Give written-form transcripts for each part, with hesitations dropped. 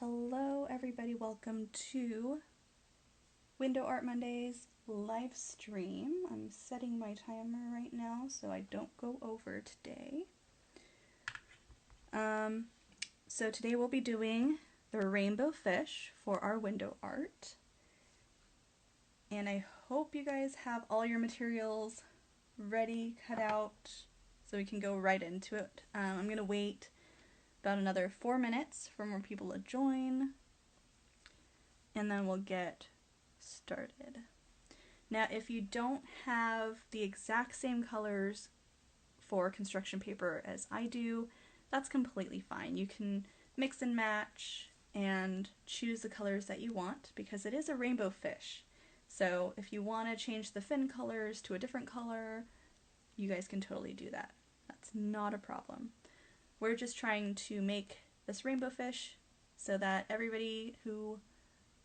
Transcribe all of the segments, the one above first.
Hello everybody, welcome to Window Art Mondays live stream. I'm setting my timer right now so I don't go over today. So today we'll be doing the rainbow fish for our window art. And I hope you guys have all your materials ready, cut out, so we can go right into it. I'm going to wait about another 4 minutes for more people to join, and then we'll get started. Now, if you don't have the exact same colors for construction paper as I do, that's completely fine. You can mix and match and choose the colors that you want because it is a rainbow fish. So if you want to change the fin colors to a different color, you guys can totally do that. That's not a problem. We're just trying to make this rainbow fish so that everybody who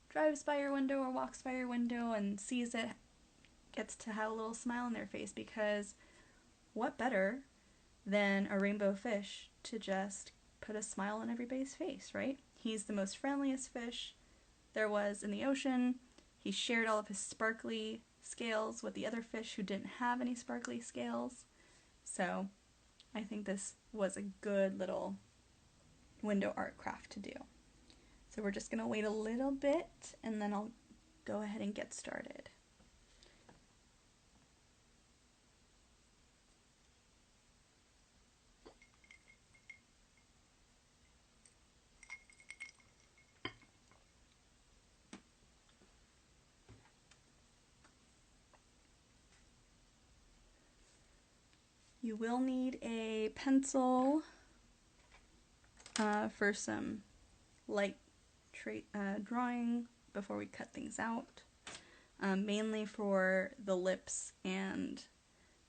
drives by your window or walks by your window and sees it gets to have a little smile on their face, because what better than a rainbow fish to just put a smile on everybody's face, right? He's the most friendliest fish there was in the ocean. He shared all of his sparkly scales with the other fish who didn't have any sparkly scales. So I think this was a good little window art craft to do. So we're just going to wait a little bit and then I'll go ahead and get started. You will need a pencil for some light drawing before we cut things out, mainly for the lips and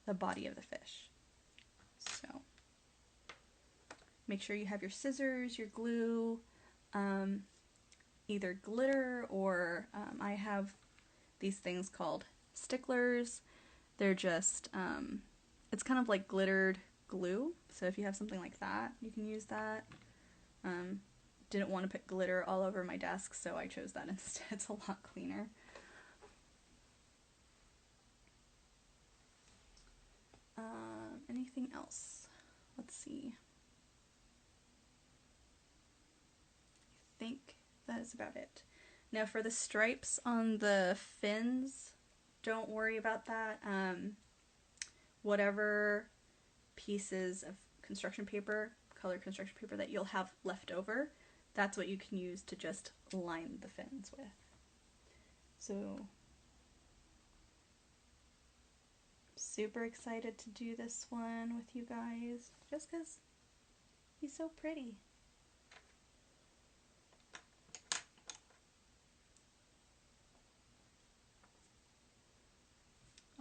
the body of the fish. So make sure you have your scissors, your glue, either glitter or I have these things called sticklers. They're just it's kind of like glittered glue, so if you have something like that, you can use that. Didn't want to put glitter all over my desk, so I chose that instead. It's a lot cleaner. Anything else? Let's see. I think that is about it. Now for the stripes on the fins, don't worry about that. Whatever pieces of construction paper, colored construction paper that you'll have left over, that's what you can use to just line the fins with. So, super excited to do this one with you guys, just because he's so pretty.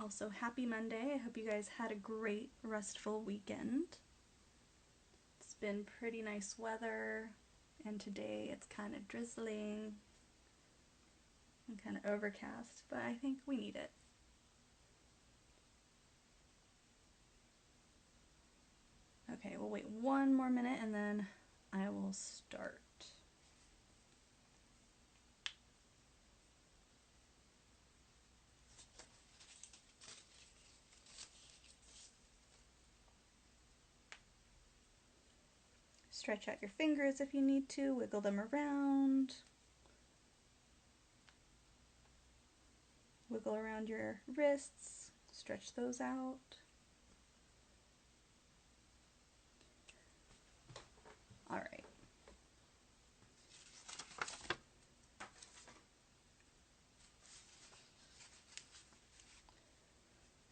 Also, happy Monday. I hope you guys had a great, restful weekend. It's been pretty nice weather, and today it's kind of drizzling and kind of overcast, but I think we need it. Okay, we'll wait one more minute and then I will start. Stretch out your fingers if you need to, wiggle them around. Wiggle around your wrists, stretch those out. All right.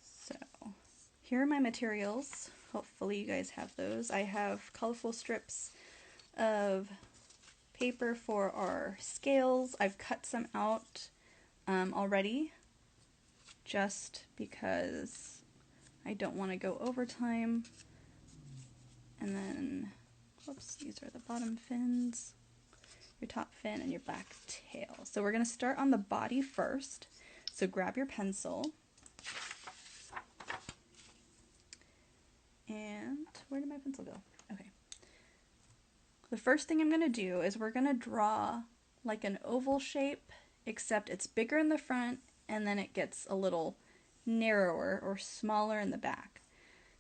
So, here are my materials. Hopefully you guys have those. I have colorful strips of paper for our scales. I've cut some out already, just because I don't want to go over time. And then, whoops, these are the bottom fins, your top fin and your back tail. So we're going to start on the body first. So grab your pencil. And where did my pencil go? Okay. the first thing I'm going to do is we're going to draw like an oval shape, except it's bigger in the front and then it gets a little narrower or smaller in the back.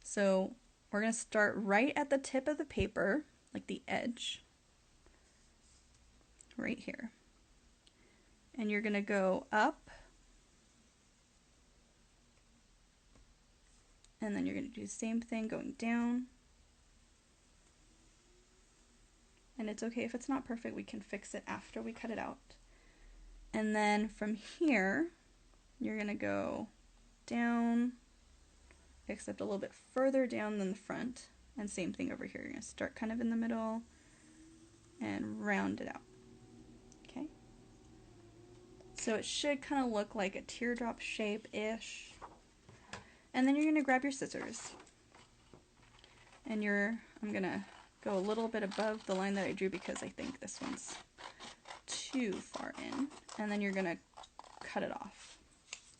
So we're going to start right at the tip of the paper, like the edge, right here. And you're going to go up, and then you're going to do the same thing going down. And it's okay if it's not perfect, we can fix it after we cut it out. And then from here, you're going to go down, except a little bit further down than the front. And same thing over here. You're going to start kind of in the middle and round it out. Okay? So it should kind of look like a teardrop shape-ish. And then you're going to grab your scissors. And I'm going to go a little bit above the line that I drew because I think this one's too far in. And then you're going to cut it off.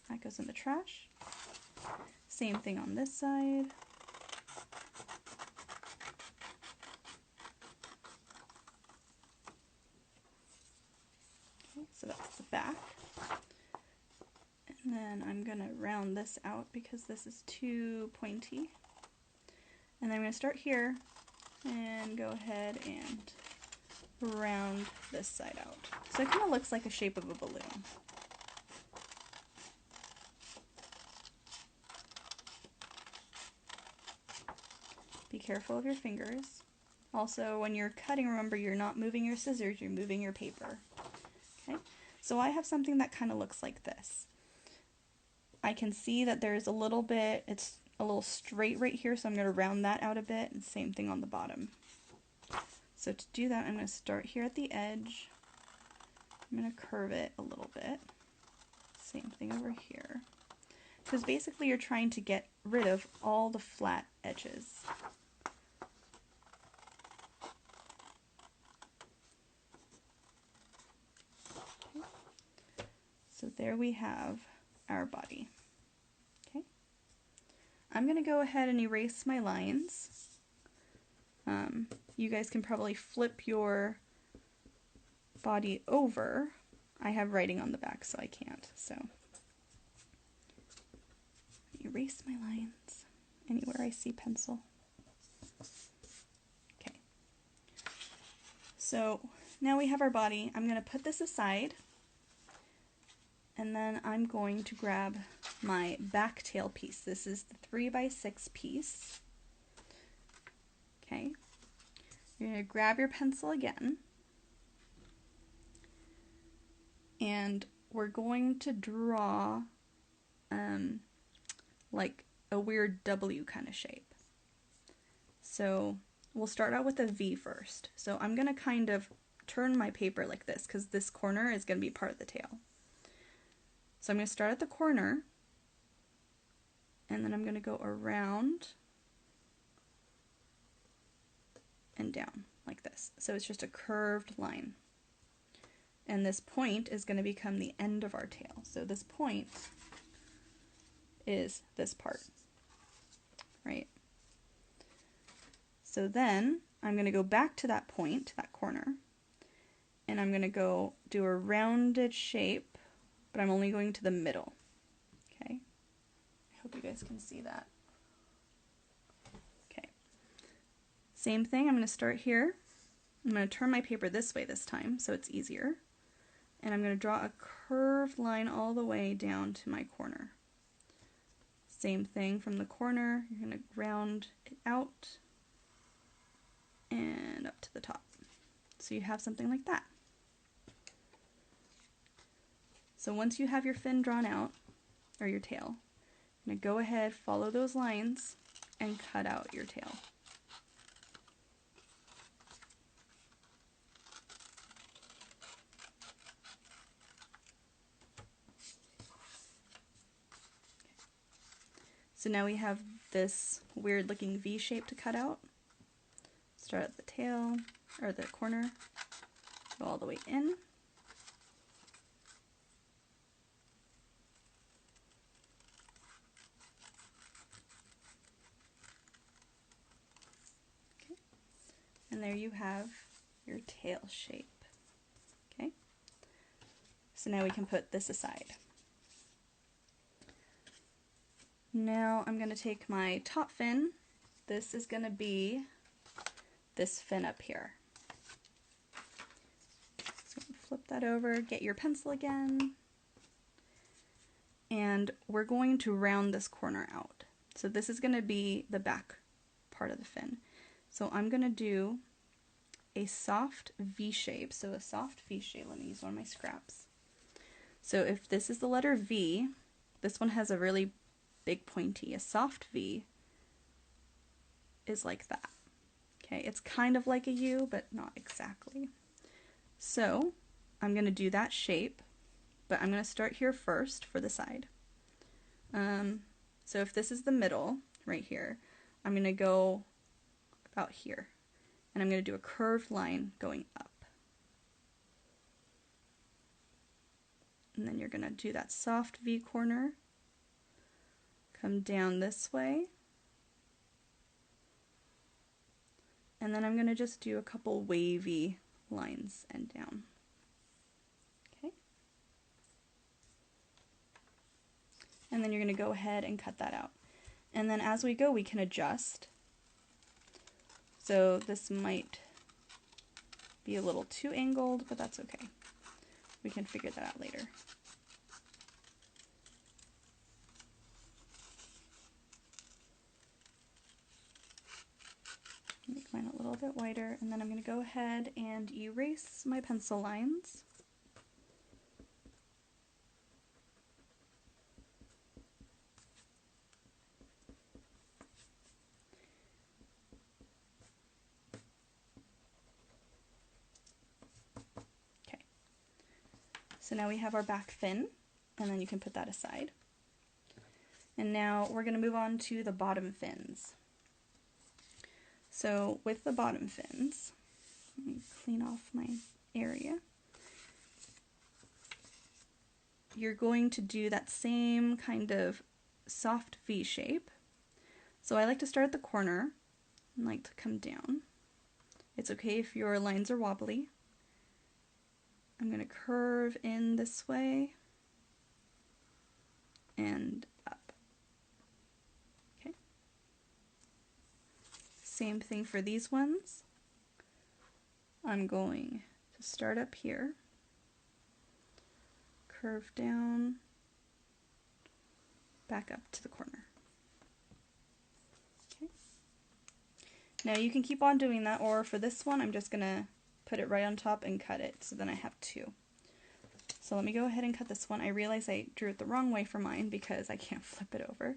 That goes in the trash. Same thing on this side. Okay, so that's the back. And then I'm going to round this out because this is too pointy. And then I'm going to start here and go ahead and round this side out. So it kind of looks like the shape of a balloon. Be careful of your fingers. Also, when you're cutting, remember you're not moving your scissors, you're moving your paper. Okay? So I have something that kind of looks like this. I can see that there's a little bit, it's a little straight right here, so I'm going to round that out a bit, and same thing on the bottom. So to do that, I'm going to start here at the edge. I'm going to curve it a little bit. Same thing over here. Because basically you're trying to get rid of all the flat edges. Okay. So there we have our body. Okay. I'm going to go ahead and erase my lines. You guys can probably flip your body over. I have writing on the back, so I can't. So erase my lines anywhere I see pencil. Okay. So now we have our body. I'm going to put this aside, and then I'm going to grab my back tail piece. This is the 3x6 piece. Okay. You're going to grab your pencil again, and we're going to draw like a weird W kind of shape. So we'll start out with a V first. So I'm going to kind of turn my paper like this because this corner is going to be part of the tail. So I'm going to start at the corner, and then I'm going to go around and down like this. So it's just a curved line. And this point is going to become the end of our tail. So this point is this part, right? So then I'm going to go back to that point, that corner, and I'm going to go do a rounded shape, but I'm only going to the middle. Okay? I hope you guys can see that. Okay. Same thing, I'm going to start here. I'm going to turn my paper this way this time so it's easier. And I'm going to draw a curved line all the way down to my corner. Same thing from the corner, you're going to round it out and up to the top. So you have something like that. So once you have your fin drawn out, or your tail, you're going to go ahead, follow those lines, and cut out your tail. So now we have this weird looking V shape to cut out. Start at the tail, or the corner, go all the way in. Okay. And there you have your tail shape. Okay, so now we can put this aside. Now I'm going to take my top fin. This is going to be this fin up here. So flip that over, get your pencil again, and we're going to round this corner out. So this is going to be the back part of the fin. So I'm going to do a soft V shape. So a soft V shape, let me use one of my scraps. So if this is the letter V, this one has a really big pointy. A soft V is like that. Okay, it's kind of like a U, but not exactly. So I'm going to do that shape, but I'm going to start here first for the side. So if this is the middle, right here, I'm going to go about here, and I'm going to do a curved line going up. And then you're going to do that soft V corner, come down this way, and then I'm going to just do a couple wavy lines and down. Okay. And then you're going to go ahead and cut that out. And then as we go, we can adjust. So this might be a little too angled, but that's okay. We can figure that out later. Make mine a little bit wider, and then I'm going to go ahead and erase my pencil lines. Okay, so now we have our back fin, and then you can put that aside. And now we're going to move on to the bottom fins. So with the bottom fins, let me clean off my area. You're going to do that same kind of soft V shape. So I like to start at the corner and like to come down. It's okay if your lines are wobbly. I'm going to curve in this way and up. Okay. Same thing for these ones. I'm going to start up here, curve down, back up to the corner. Okay. Now you can keep on doing that, or for this one I'm just going to put it right on top and cut it, so then I have two. So let me go ahead and cut this one. I realize I drew it the wrong way for mine because I can't flip it over.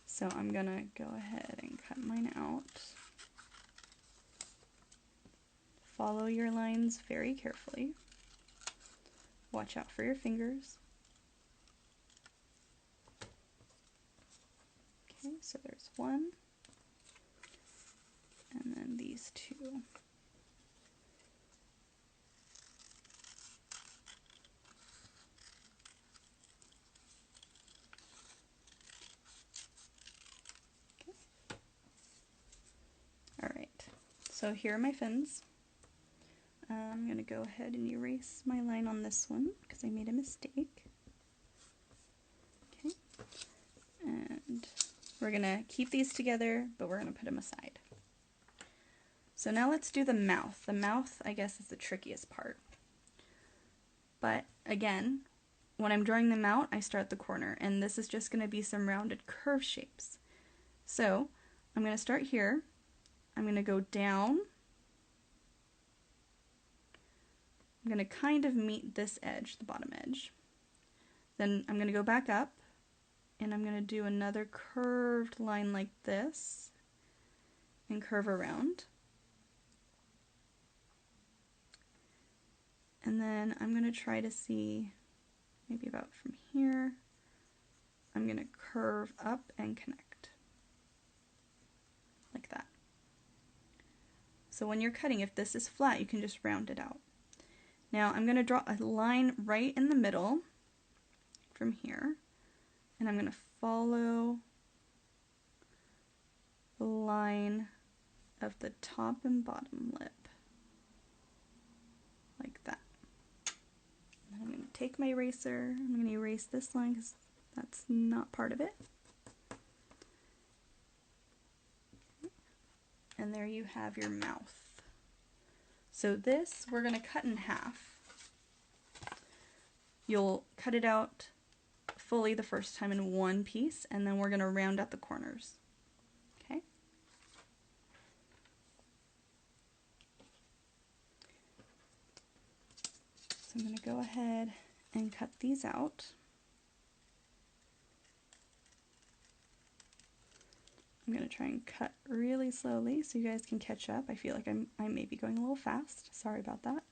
So I'm going to go ahead and cut mine out. Follow your lines very carefully. Watch out for your fingers. Okay, so there's one, and then these two. Okay. All right, so here are my fins. I'm going to go ahead and erase my line on this one because I made a mistake. Okay, and we're going to keep these together, but we're going to put them aside. So now let's do the mouth. The mouth, I guess, is the trickiest part. But again, when I'm drawing them out, I start at the corner, and this is just going to be some rounded curve shapes. So I'm going to start here. I'm going to go down. I'm going to kind of meet this edge, the bottom edge. Then I'm going to go back up, and I'm going to do another curved line like this, and curve around. And then I'm going to try to see, maybe about from here, I'm going to curve up and connect, like that. So when you're cutting, if this is flat, you can just round it out. Now I'm going to draw a line right in the middle from here, and I'm going to follow the line of the top and bottom lip. like that. And I'm going to take my eraser, I'm going to erase this line because that's not part of it. And there you have your mouth. So this we're going to cut in half. You'll cut it out fully the first time in one piece, and then we're going to round out the corners. Okay? So I'm going to go ahead and cut these out. I'm going to try and cut really slowly so you guys can catch up. I feel like I may be going a little fast. Sorry about that.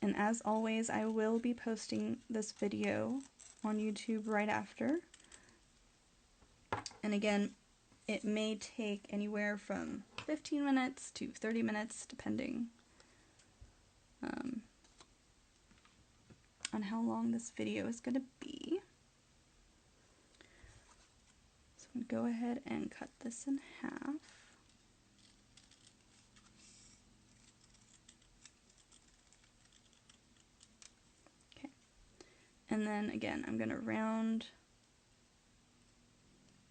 And as always, I will be posting this video on YouTube right after. And again, it may take anywhere from 15 minutes to 30 minutes, depending on how long this video is going to be. So I'm going to go ahead and cut this in half. Okay. And then again, I'm going to round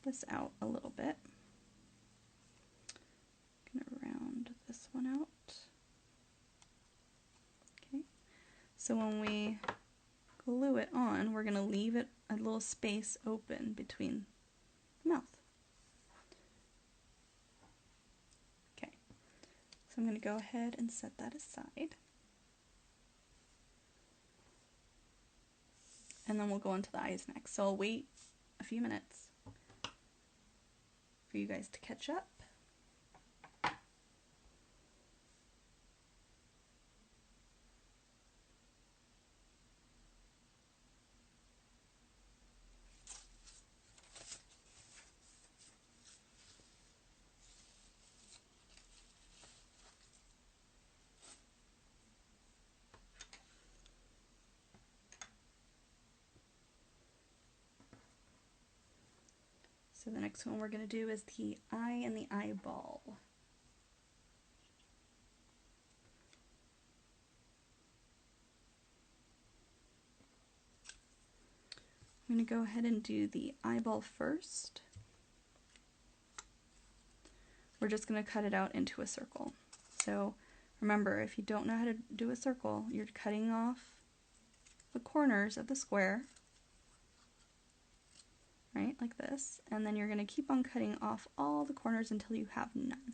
this out a little bit. I'm going to round this one out. Okay. So when we glue it on, we're going to leave it a little space open between the mouth. Okay, so I'm going to go ahead and set that aside. And then we'll go on to the eyes next. So I'll wait a few minutes for you guys to catch up. So the next one we're going to do is the eye and the eyeball. I'm going to go ahead and do the eyeball first. We're just going to cut it out into a circle. So remember, if you don't know how to do a circle, you're cutting off the corners of the square, right, like this, and then you're going to keep on cutting off all the corners until you have none.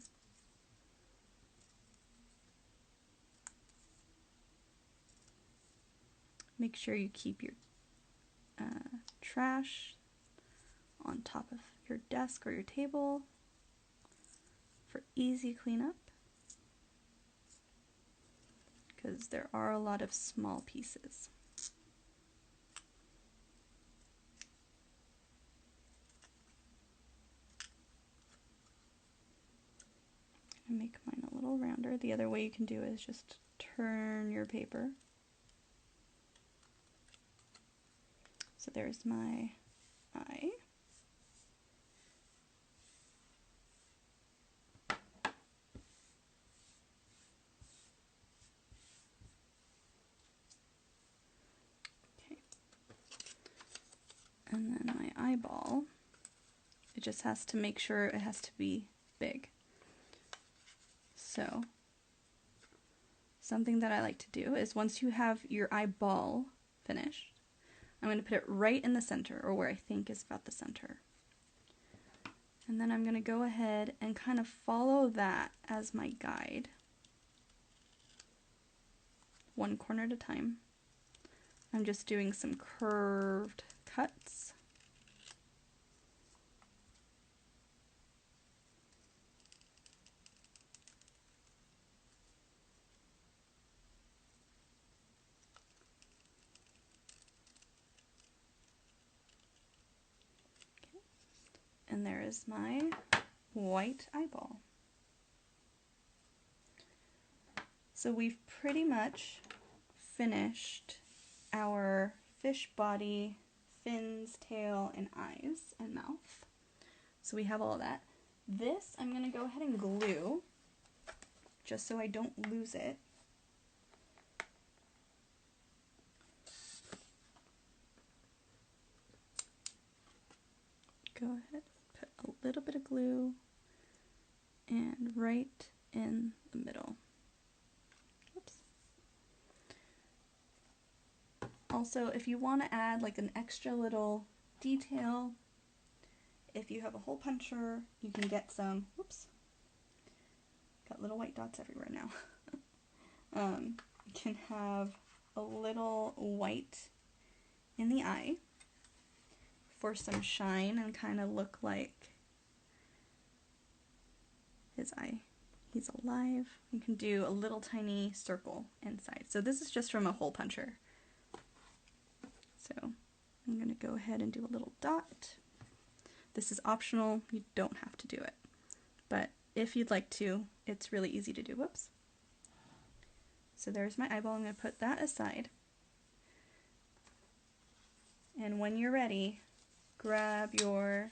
Make sure you keep your trash on top of your desk or your table for easy cleanup, because there are a lot of small pieces. I'm going to make mine a little rounder. The other way you can do it is just turn your paper. So there's my eye. Okay. And then my eyeball. It just has to make sure it has to be big. So something that I like to do is once you have your eyeball finished, I'm going to put it right in the center, or where I think is about the center. And then I'm going to go ahead and kind of follow that as my guide, one corner at a time. I'm just doing some curved cuts. And there is my white eyeball. So we've pretty much finished our fish body, fins, tail, and eyes and mouth. So we have all of that. This I'm going to go ahead and glue just so I don't lose it. Go ahead, put a little bit of glue and right in the middle. Oops. Also, if you want to add like an extra little detail, if you have a hole puncher, you can get some, whoops, got little white dots everywhere now. You can have a little white in the eye for some shine and kind of look like his eye. He's alive. You can do a little tiny circle inside. So this is just from a hole puncher. So I'm going to go ahead and do a little dot. This is optional. You don't have to do it. But if you'd like to, it's really easy to do. Whoops. So there's my eyeball. I'm going to put that aside. And when you're ready, grab your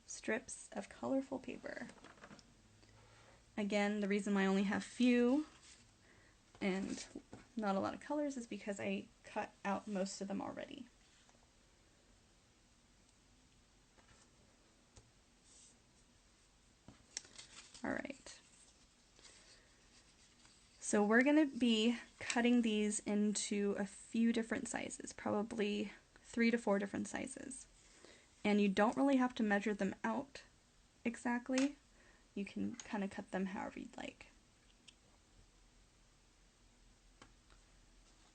strips of colorful paper. Again, the reason why I only have few and not a lot of colors is because I cut out most of them already. Alright. So we're going to be cutting these into a few different sizes, probably 3 to 4 different sizes. And you don't really have to measure them out exactly. You can kind of cut them however you'd like.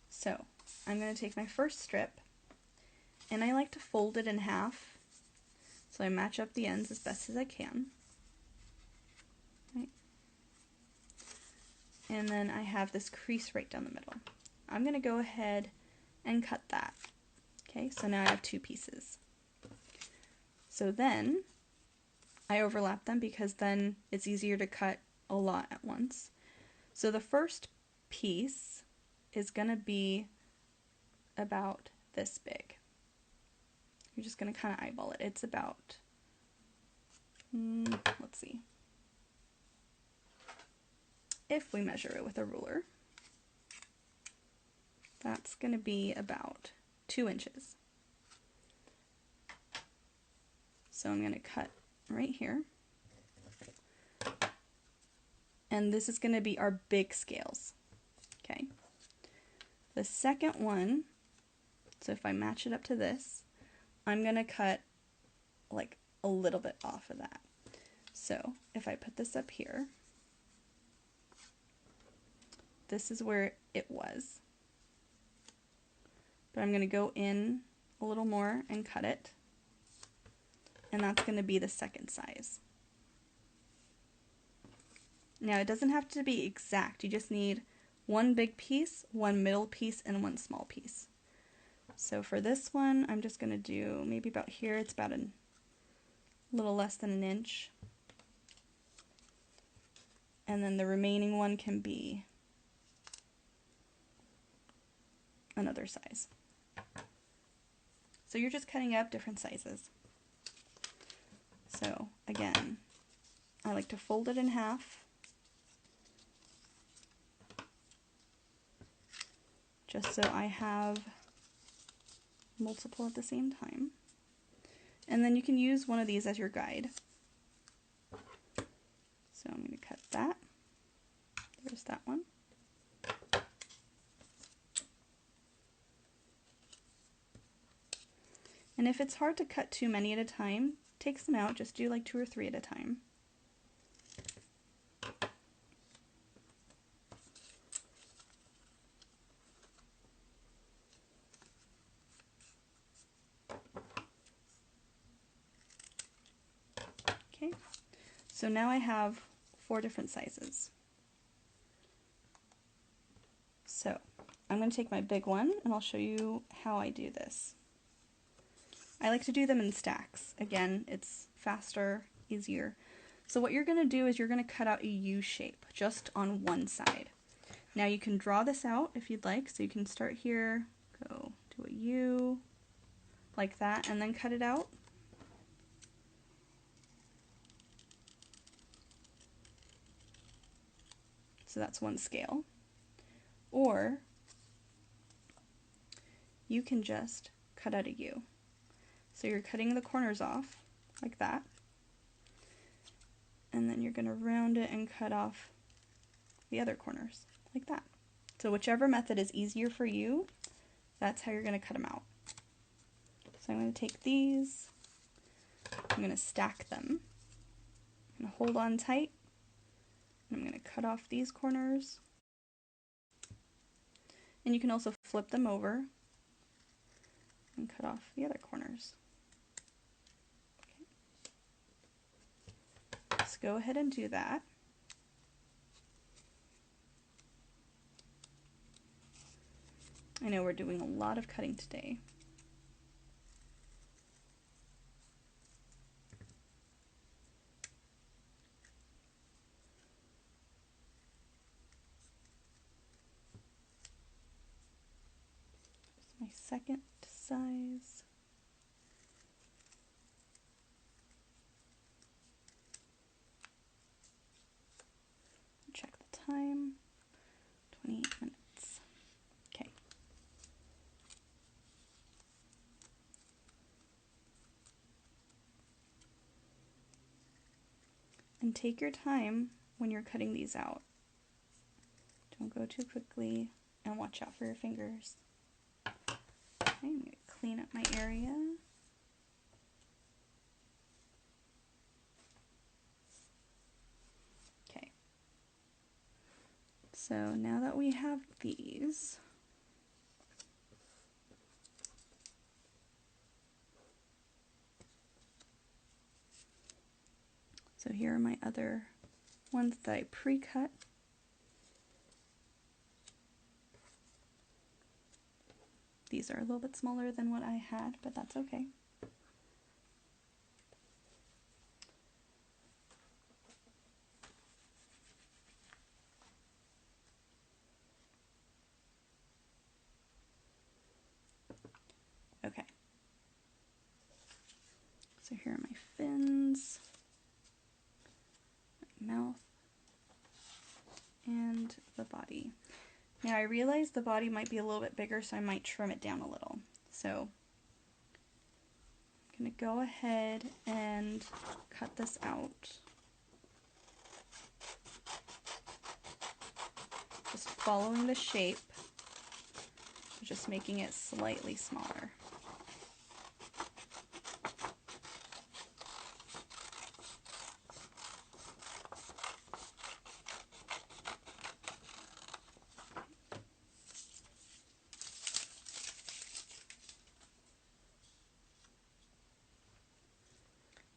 So I'm going to take my first strip, and I like to fold it in half so I match up the ends as best as I can. Right. And then I have this crease right down the middle. I'm going to go ahead and cut that. Okay, so now I have 2 pieces. So then I overlap them because then it's easier to cut a lot at once. So the first piece is going to be about this big. You're just going to kind of eyeball it. It's about, let's see, if we measure it with a ruler, that's going to be about 2 inches. So I'm going to cut right here. And this is going to be our big scales. Okay. The second one, so if I match it up to this, I'm going to cut like a little bit off of that. So if I put this up here, this is where it was. But I'm going to go in a little more and cut it. And that's going to be the second size. Now it doesn't have to be exact, you just need 1 big piece, 1 middle piece, and 1 small piece. So for this one, I'm just going to do maybe about here, it's about a little less than 1 inch. And then the remaining one can be another size. So you're just cutting up different sizes. So again, I like to fold it in half. Just so I have multiple at the same time. And then you can use one of these as your guide. So I'm going to cut that. There's that one. And if it's hard to cut too many at a time, take some out, just do like 2 or 3 at a time. Okay, so now I have 4 different sizes. So I'm going to take my big one and I'll show you how I do this. I like to do them in stacks. Again, it's faster, easier. So what you're going to do is you're going to cut out a U shape just on one side. Now you can draw this out if you'd like, so you can start here, go do a U like that, and then cut it out. So that's one scale. Or you can just cut out a U. So you're cutting the corners off like that. And then you're going to round it and cut off the other corners like that. So whichever method is easier for you, that's how you're going to cut them out. So I'm going to take these, I'm going to stack them, I'm going to hold on tight, and I'm going to cut off these corners. And you can also flip them over and cut off the other corners. Okay. Let's go ahead and do that. I know we're doing a lot of cutting today. Here's my second size. Check the time, 28 minutes. Okay. And take your time when you're cutting these out. Don't go too quickly, and watch out for your fingers. Okay, I'm going to clean up my area. Okay. So now that we have these, so here are my other ones that I pre-cut. These are a little bit smaller than what I had, but that's okay. Okay. So here are my fins, my mouth, and the body. Now I realize the body might be a little bit bigger, so I might trim it down a little. So I'm going to go ahead and cut this out. Just following the shape, just making it slightly smaller.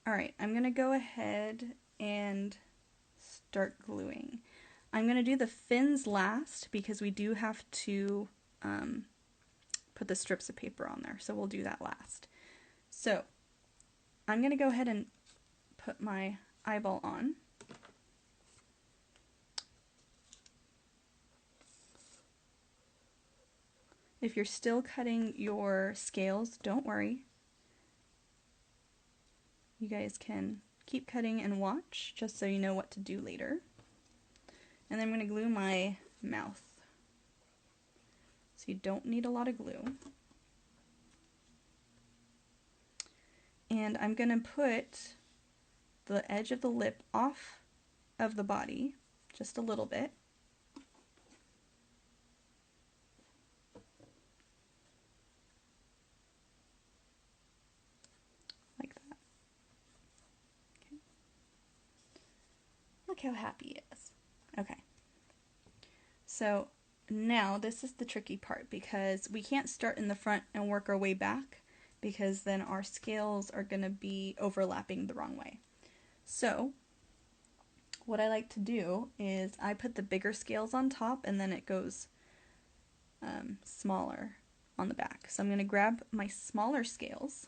Alright, I'm going to go ahead and start gluing. I'm going to do the fins last because we do have to put the strips of paper on there, so we'll do that last. So I'm going to go ahead and put my eyeball on. If you're still cutting your scales, don't worry. You guys can keep cutting and watch just so you know what to do later. And then I'm going to glue my mouth. So you don't need a lot of glue. And I'm going to put the edge of the lip off of the body just a little bit. Like that. Okay. Look how happy he is. Okay. So now this is the tricky part because we can't start in the front and work our way back because then our scales are going to be overlapping the wrong way. So what I like to do is I put the bigger scales on top and then it goes smaller on the back. So I'm going to grab my smaller scales.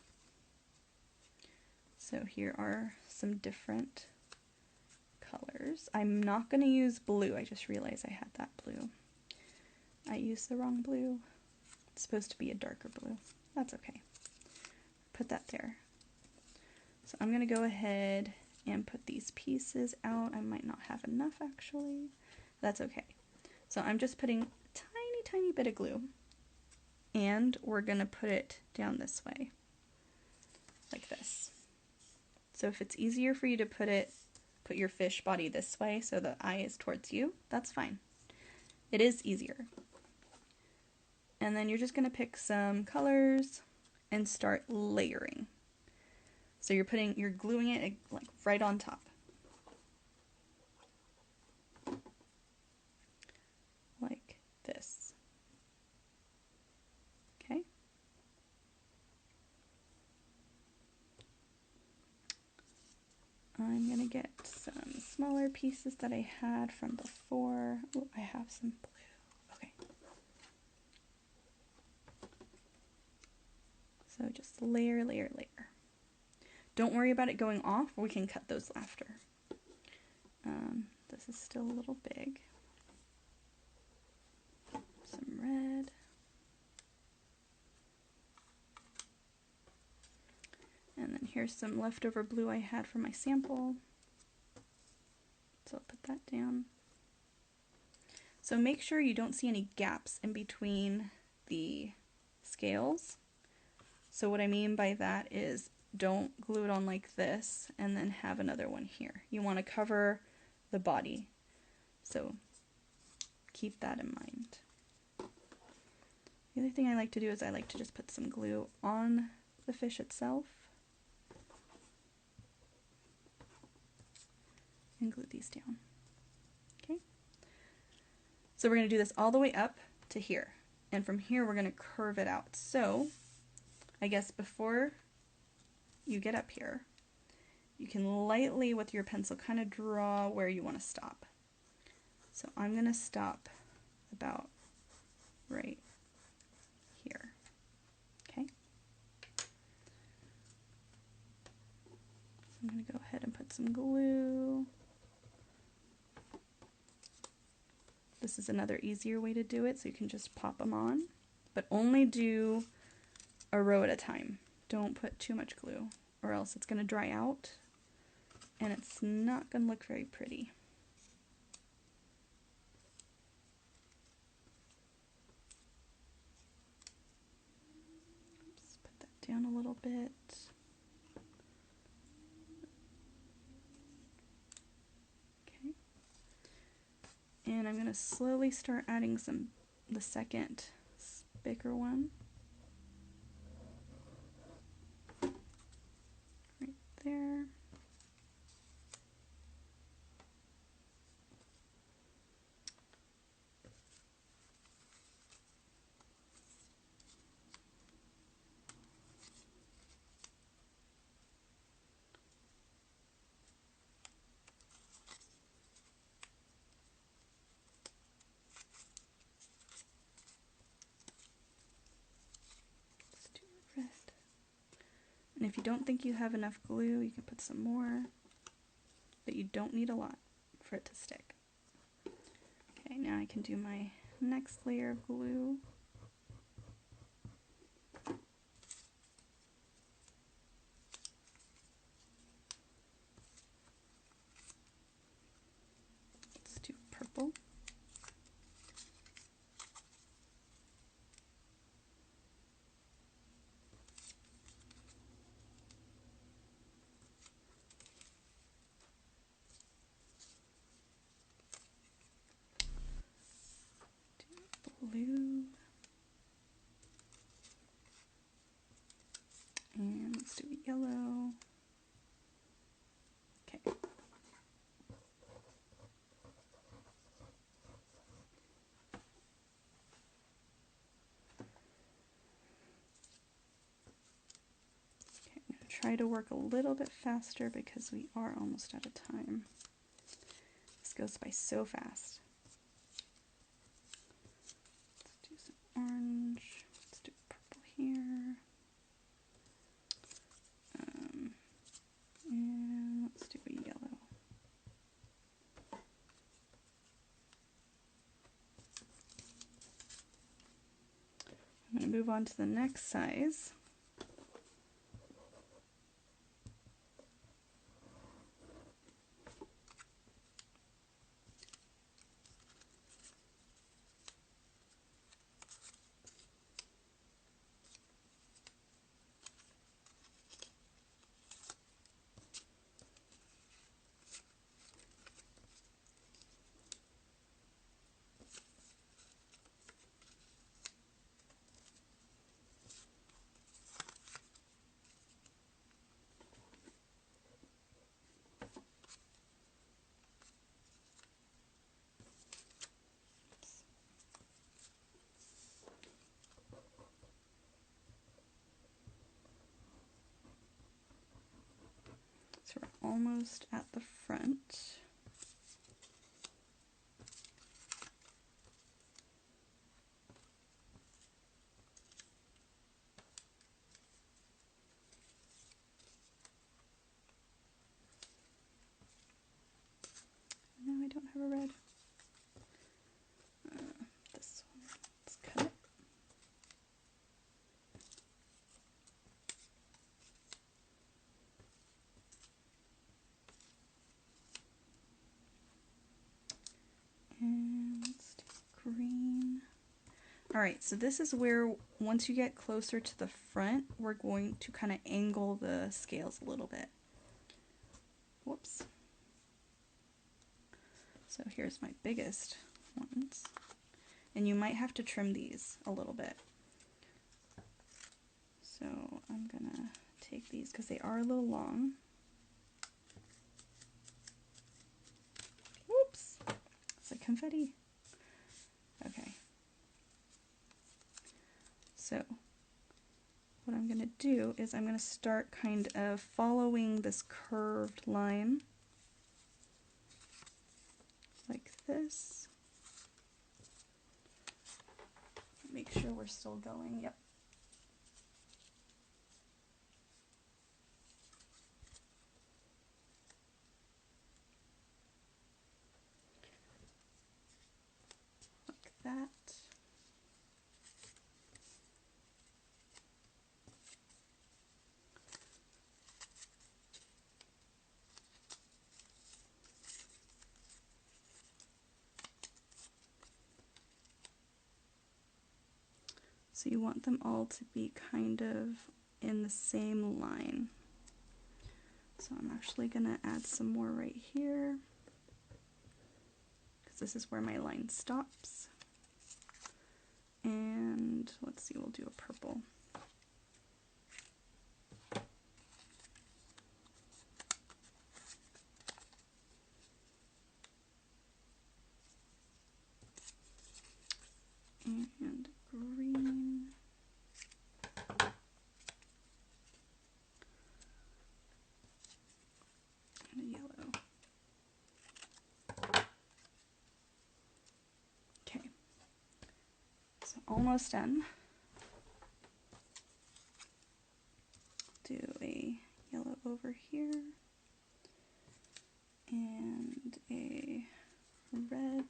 So here are some different colors. I'm not going to use blue. I just realized I had that blue. I used the wrong blue. It's supposed to be a darker blue. That's okay. Put that there. So I'm going to go ahead and put these pieces out. I might not have enough actually. That's okay. So I'm just putting a tiny, tiny bit of glue, and we're going to put it down this way, like this. So if it's easier for you to put your fish body this way so the eye is towards you, that's fine. It is easier. And then you're just going to pick some colors and start layering. So you're gluing it like right on top. Like this. Okay? I'm going to get some smaller pieces that I had from before. Oh, I have some blue. Okay. So just layer, layer, layer. Don't worry about it going off. We can cut those after. This is still a little big. Some red. And then here's some leftover blue I had from my sample. So I'll put that down. So make sure you don't see any gaps in between the scales. So what I mean by that is don't glue it on like this and then have another one here. You want to cover the body. So keep that in mind. The other thing I like to do is I like to just put some glue on the fish itself and glue these down. Okay? So we're going to do this all the way up to here. And from here we're going to curve it out. So I guess before you get up here, you can lightly with your pencil kind of draw where you want to stop. So I'm going to stop about right here. Okay? So I'm going to go ahead and put some glue. This is another easier way to do it, so you can just pop them on, but only do a row at a time. Don't put too much glue, or else it's going to dry out, and it's not going to look very pretty. Just put that down a little bit. Okay. And I'm going to slowly start adding the second bigger one. Right there. Let's do red. And if you don't think you have enough glue, you can put some more, but you don't need a lot for it to stick. Okay, now I can do my next layer of glue. Let's do purple. Blue, and let's do yellow. Okay. Okay, I'm going to try to work a little bit faster because we are almost out of time. This goes by so fast. Let's do some orange. Let's do purple here. And let's do a yellow. I'm going to move on to the next size. almost at the front. No, I don't have a red. This one. Let's cut it. And let's do green. Alright, so this is where, once you get closer to the front, we're going to kind of angle the scales a little bit. Whoops. So here's my biggest ones. And you might have to trim these a little bit. So I'm gonna take these because they are a little long. Whoops! It's like confetti. Okay. So what I'm going to do is I'm going to start kind of following this curved line like this. Make sure we're still going. Yep. Like that. So you want them all to be kind of in the same line. So I'm actually going to add some more right here, because this is where my line stops. And let's see, we'll do a purple. And green. And a yellow. Okay, so almost done. Do a yellow over here and a red.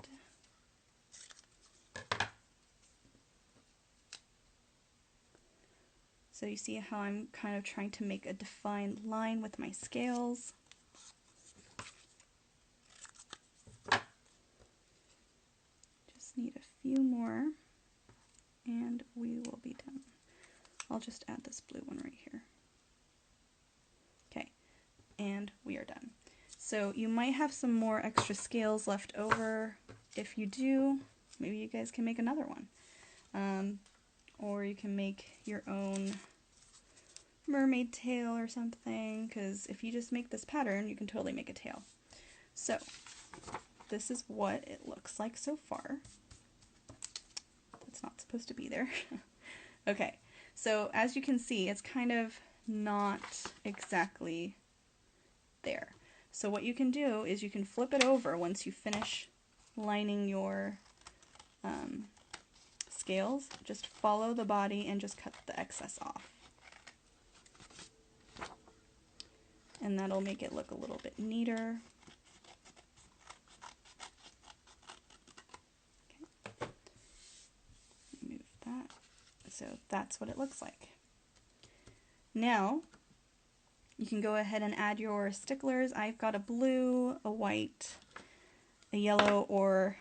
So you see how I'm kind of trying to make a defined line with my scales. Just need a few more and we will be done. I'll just add this blue one right here. Okay, and we are done. So you might have some more extra scales left over. If you do, maybe you guys can make another one. Or you can make your own mermaid tail or something, because if you just make this pattern, you can totally make a tail. So this is what it looks like so far. It's not supposed to be there. Okay, so as you can see, it's kind of not exactly there. So what you can do is you can flip it over once you finish lining your scales. Just follow the body and just cut the excess off. And that'll make it look a little bit neater. Okay. Move that. So that's what it looks like. Now you can go ahead and add your sticklers. I've got a blue, a white, a yellow, or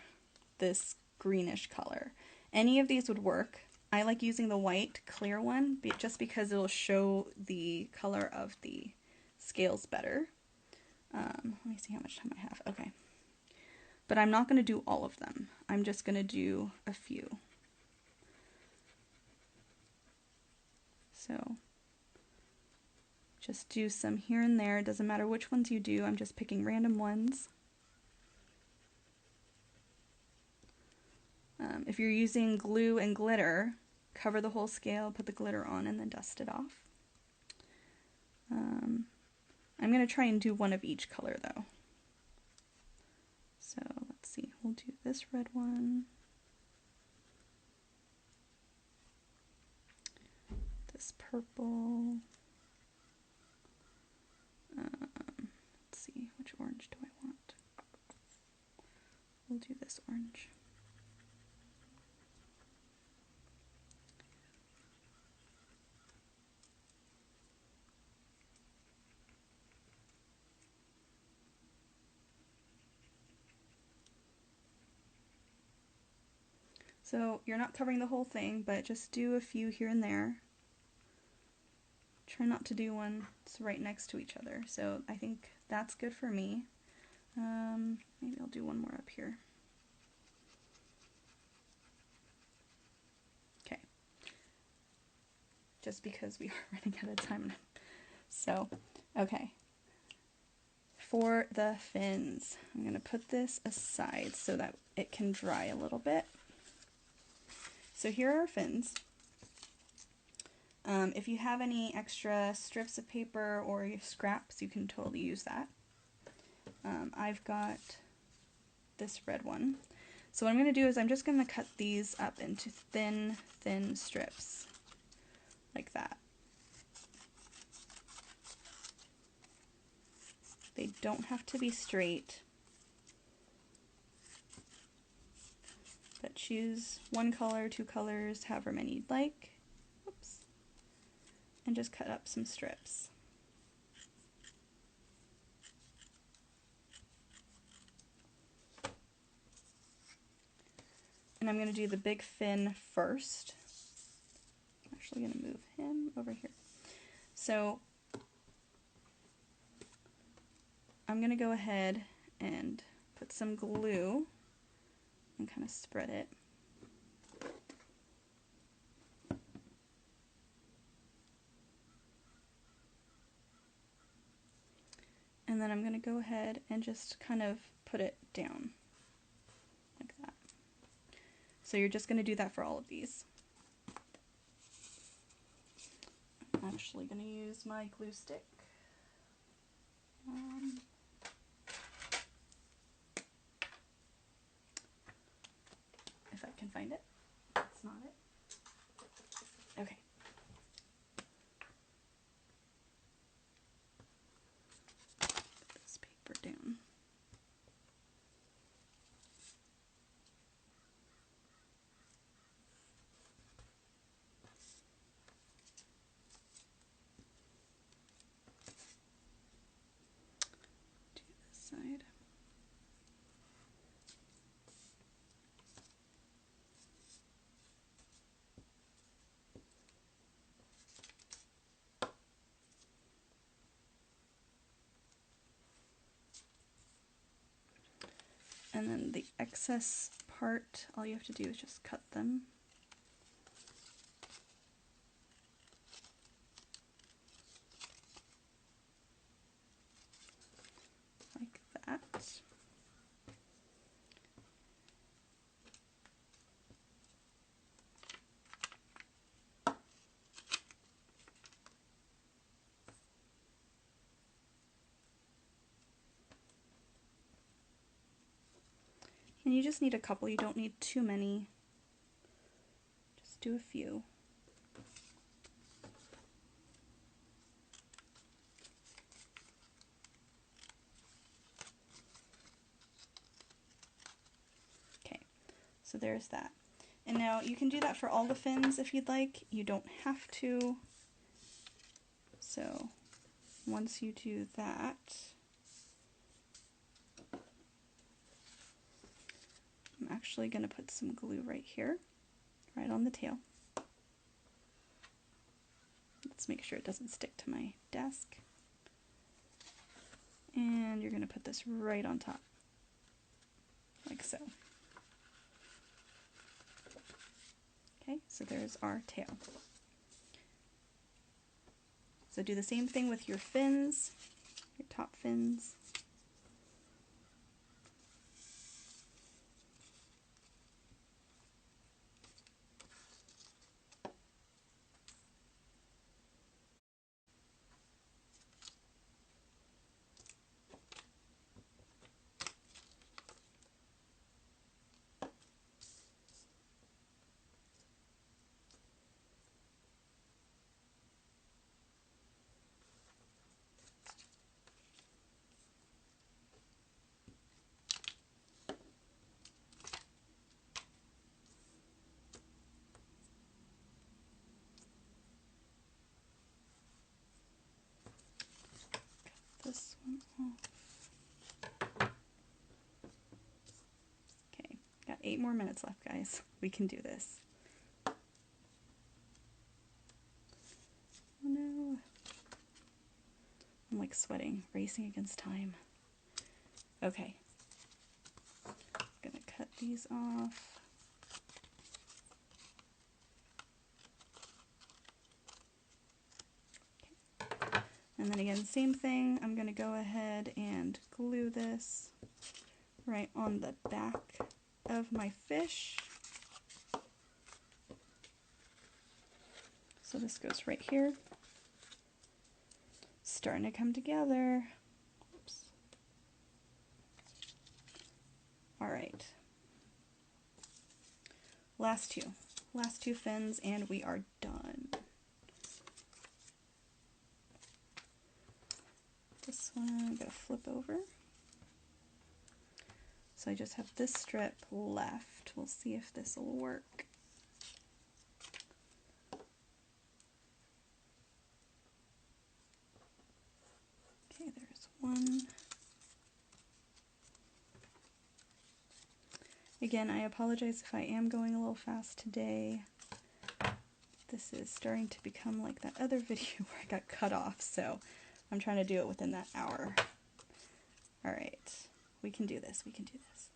this greenish color. Any of these would work. I like using the white clear one just because it'll show the color of the scales better. Let me see how much time I have. Okay. But I'm not going to do all of them. I'm just going to do a few. So just do some here and there. It doesn't matter which ones you do. I'm just picking random ones. If you're using glue and glitter, cover the whole scale, put the glitter on, and then dust it off. I'm going to try and do one of each color though. So let's see, we'll do this red one, this purple, let's see, which orange do I want? We'll do this orange. So you're not covering the whole thing, but just do a few here and there. Try not to do one that's right next to each other. So I think that's good for me. Maybe I'll do one more up here. Okay. Just because we are running out of time. So, okay. For the fins, I'm going to put this aside so that it can dry a little bit. So here are our fins. If you have any extra strips of paper or scraps, you can totally use that. I've got this red one. So what I'm going to do is I'm just going to cut these up into thin strips, like that. They don't have to be straight, but choose one color, two colors, however many you'd like. Oops. And just cut up some strips. And I'm going to do the big fin first. I'm actually going to move him over here. So I'm going to go ahead and put some glue and kind of spread it. And then I'm going to go ahead and just kind of put it down like that. So you're just going to do that for all of these. I'm actually going to use my glue stick. If I can find it. That's not it. Okay. Put this paper down. Do this side. And then the excess part, all you have to do is just cut them. Like that. And you just need a couple, you don't need too many. Just do a few. Okay, so there's that. And now you can do that for all the fins if you'd like. You don't have to. So once you do that, I'm actually going to put some glue right here, right on the tail. Let's make sure it doesn't stick to my desk. And you're going to put this right on top, like so. Okay, so there's our tail. So do the same thing with your fins, your top fins. this one off. Okay, got 8 more minutes left, guys. We can do this. Oh no. I'm like sweating, racing against time. Okay. I'm gonna cut these off. And then again, same thing, I'm going to go ahead and glue this right on the back of my fish. So this goes right here. Starting to come together. Oops. All right. Last two fins, and we are done. This one I'm going to flip over. So I just have this strip left. We'll see if this will work. Okay, there's one. Again, I apologize if I am going a little fast today. This is starting to become like that other video where I got cut off, so I'm trying to do it within that hour. All right, we can do this, we can do this.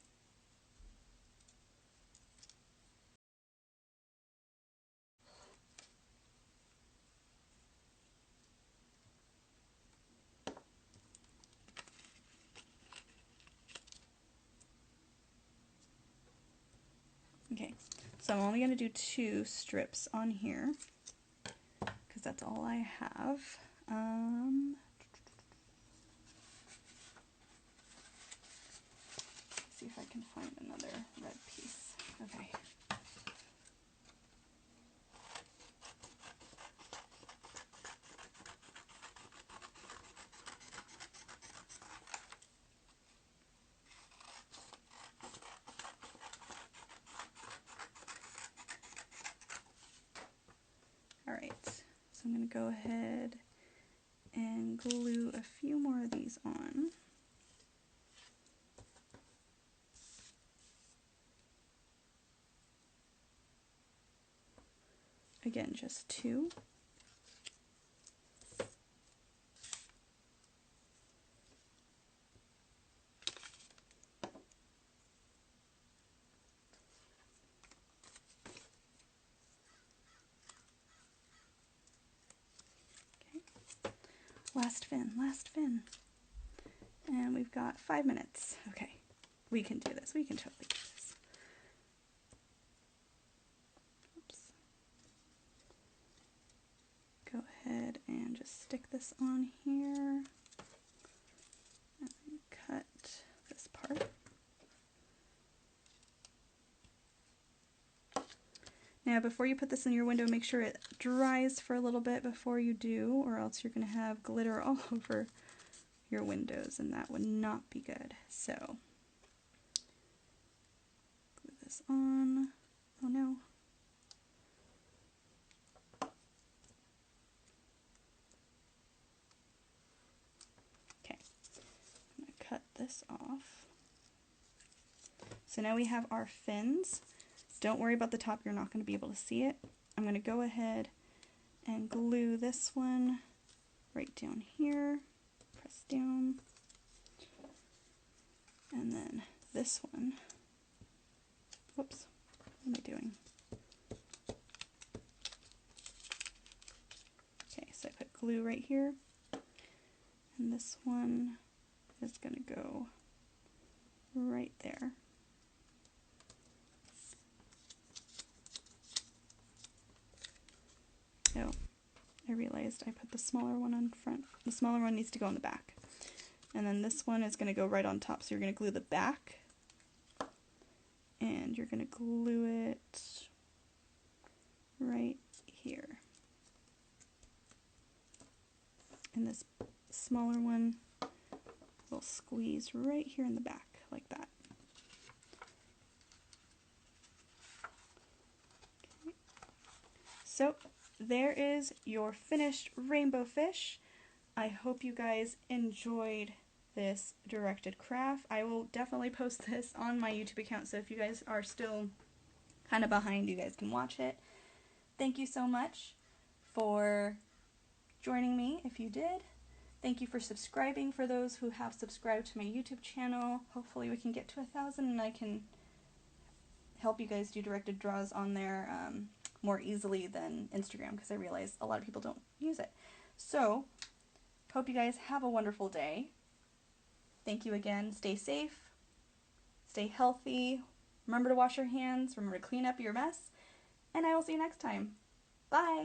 Okay, so I'm only going to do 2 strips on here because that's all I have. Let's see if I can find another red piece. Okay. Alright, so I'm going to go ahead and glue a few more of these on. Again, just 2. Last fin. And we've got 5 minutes. Okay, we can do this. We can totally do this. Oops. Go ahead and just stick this on here. And cut this part. Now, before you put this in your window, make sure it dries for a little bit before you do, or else you're going to have glitter all over your windows, and that would not be good. So, glue this on. Oh no. Okay, I'm going to cut this off. So now we have our fins. Don't worry about the top, you're not going to be able to see it. I'm going to go ahead and glue this one right down here. Press down. And then this one. Whoops, what am I doing? Okay, so I put glue right here. And this one is going to go right there. Oh, I realized I put the smaller one on front. The smaller one needs to go on the back. And then this one is going to go right on top. So you're going to glue the back. And you're going to glue it right here. And this smaller one will squeeze right here in the back, like that. Okay. So there is your finished rainbow fish. I hope you guys enjoyed this directed craft. I will definitely post this on my YouTube account, so if you guys are still kind of behind, you guys can watch it. Thank you so much for joining me if you did. Thank you for subscribing for those who have subscribed to my YouTube channel. Hopefully we can get to 1,000 and I can help you guys do directed draws on there more easily than Instagram, because I realize a lot of people don't use it. So, hope you guys have a wonderful day. Thank you again. Stay safe. Stay healthy. Remember to wash your hands. Remember to clean up your mess. And I will see you next time. Bye!